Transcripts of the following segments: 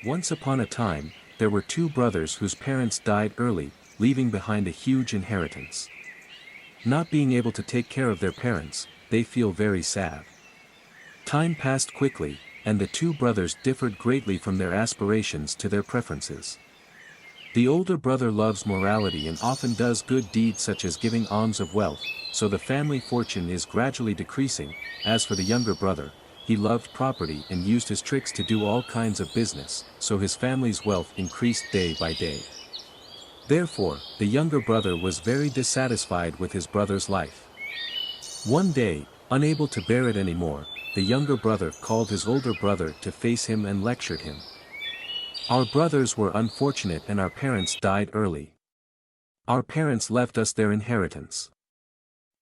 Once upon a time, there were two brothers whose parents died early, leaving behind a huge inheritance. Not being able to take care of their parents, they feel very sad. Time passed quickly, and the two brothers differed greatly from their aspirations to their preferences. The older brother loves morality and often does good deeds such as giving alms of wealth, so the family fortune is gradually decreasing. As for the younger brother, he loved property and used his tricks to do all kinds of business, so his family's wealth increased day by day. Therefore, the younger brother was very dissatisfied with his brother's life. One day, unable to bear it anymore, the younger brother called his older brother to face him and lectured him. "Our brothers were unfortunate and our parents died early. Our parents left us their inheritance.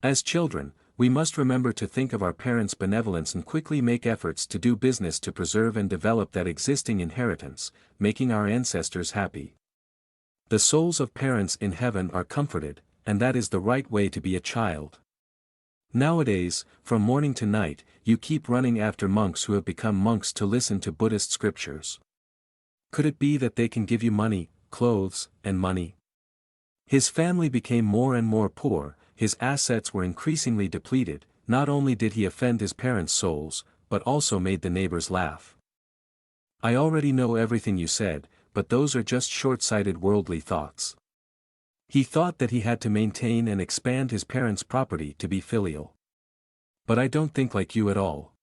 As children, we must remember to think of our parents' benevolence and quickly make efforts to do business to preserve and develop that existing inheritance, making our ancestors happy. The souls of parents in heaven are comforted, and that is the right way to be a child. Nowadays, from morning to night, you keep running after monks who have become monks to listen to Buddhist scriptures. Could it be that they can give you money, clothes, and money?" His family became more and more poor, his assets were increasingly depleted. Not only did he offend his parents' souls, but also made the neighbors laugh. "I already know everything you said, but those are just short-sighted worldly thoughts." He thought that he had to maintain and expand his parents' property to be filial. "But I don't think like you at all.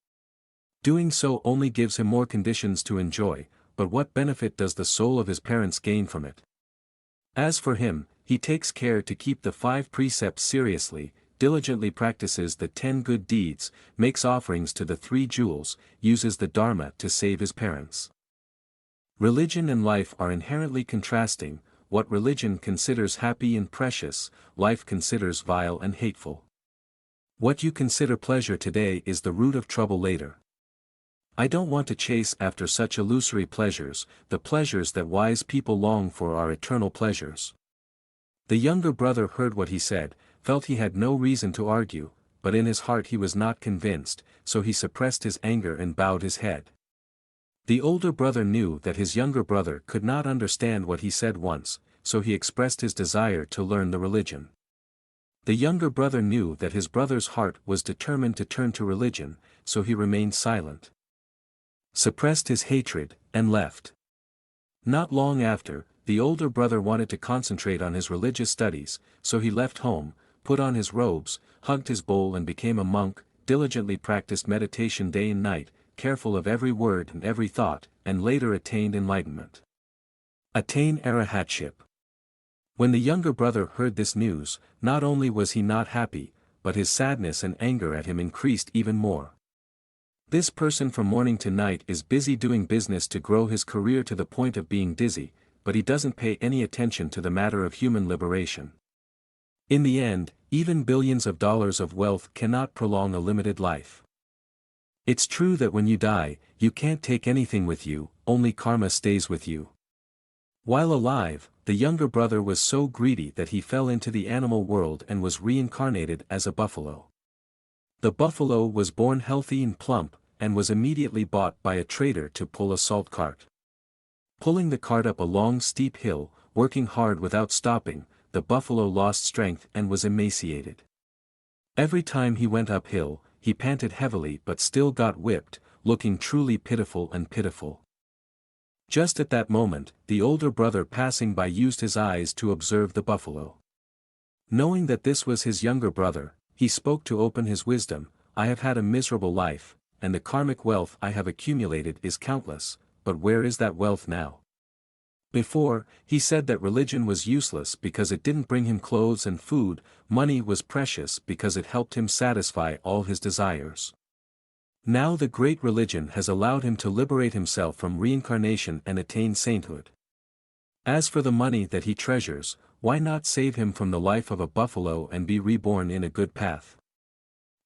Doing so only gives him more conditions to enjoy, but what benefit does the soul of his parents gain from it? As for him, he takes care to keep the 5 precepts seriously, diligently practices the 10 good deeds, makes offerings to the 3 jewels, uses the Dharma to save his parents." Religion and life are inherently contrasting. What religion considers happy and precious, life considers vile and hateful. What you consider pleasure today is the root of trouble later. I don't want to chase after such illusory pleasures. The pleasures that wise people long for are eternal pleasures. The younger brother heard what he said, felt he had no reason to argue, but in his heart he was not convinced, so he suppressed his anger and bowed his head. The older brother knew that his younger brother could not understand what he said once, so he expressed his desire to learn the religion. The younger brother knew that his brother's heart was determined to turn to religion, so he remained silent, suppressed his hatred, and left. Not long after, the older brother wanted to concentrate on his religious studies, so he left home, put on his robes, hugged his bowl and became a monk, diligently practiced meditation day and night, careful of every word and every thought, and later attained enlightenment. Attain arahatship. When the younger brother heard this news, not only was he not happy, but his sadness and anger at him increased even more. This person from morning to night is busy doing business to grow his career to the point of being dizzy, but he doesn't pay any attention to the matter of human liberation. In the end, even billions of dollars of wealth cannot prolong a limited life. It's true that when you die, you can't take anything with you, only karma stays with you. While alive, the younger brother was so greedy that he fell into the animal world and was reincarnated as a buffalo. The buffalo was born healthy and plump, and was immediately bought by a trader to pull a salt cart. Pulling the cart up a long steep hill, working hard without stopping, the buffalo lost strength and was emaciated. Every time he went uphill, he panted heavily but still got whipped, looking truly pitiful and pitiful. Just at that moment, the older brother passing by used his eyes to observe the buffalo. Knowing that this was his younger brother, he spoke to open his wisdom. "I have had a miserable life, and the karmic wealth I have accumulated is countless, but where is that wealth now? Before, he said that religion was useless because it didn't bring him clothes and food, money was precious because it helped him satisfy all his desires. Now the great religion has allowed him to liberate himself from reincarnation and attain sainthood. As for the money that he treasures, why not save him from the life of a buffalo and be reborn in a good path?"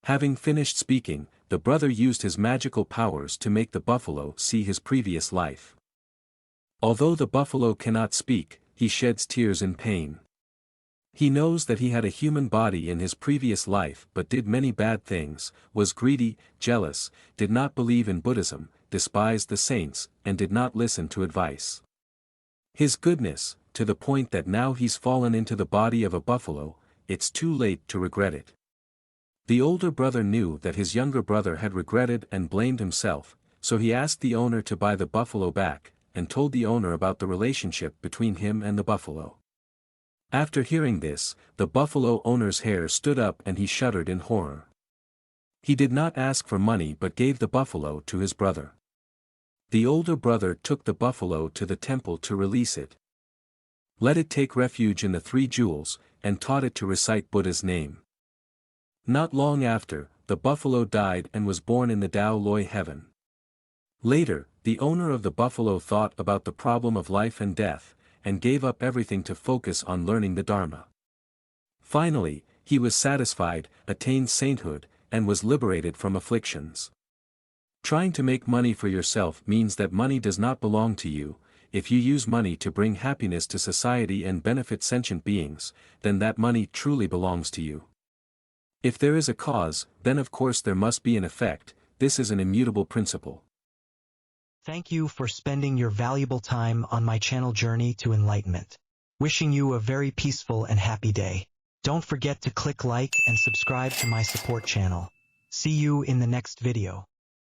Having finished speaking, the brother used his magical powers to make the buffalo see his previous life. Although the buffalo cannot speak, he sheds tears in pain. He knows that he had a human body in his previous life but did many bad things, was greedy, jealous, did not believe in Buddhism, despised the saints, and did not listen to advice. His goodness, to the point that now he's fallen into the body of a buffalo, it's too late to regret it. The older brother knew that his younger brother had regretted and blamed himself, so he asked the owner to buy the buffalo back, and told the owner about the relationship between him and the buffalo. After hearing this, the buffalo owner's hair stood up and he shuddered in horror. He did not ask for money but gave the buffalo to his brother. The older brother took the buffalo to the temple to release it. Let it take refuge in the 3 jewels, and taught it to recite Buddha's name. Not long after, the buffalo died and was born in the Tao Loi heaven. Later, the owner of the buffalo thought about the problem of life and death, and gave up everything to focus on learning the Dharma. Finally, he was satisfied, attained sainthood, and was liberated from afflictions. Trying to make money for yourself means that money does not belong to you. If you use money to bring happiness to society and benefit sentient beings, then that money truly belongs to you. If there is a cause, then of course there must be an effect. This is an immutable principle. Thank you for spending your valuable time on my channel journey to enlightenment. Wishing you a very peaceful and happy day. Don't forget to click like and subscribe to my support channel. See you in the next video.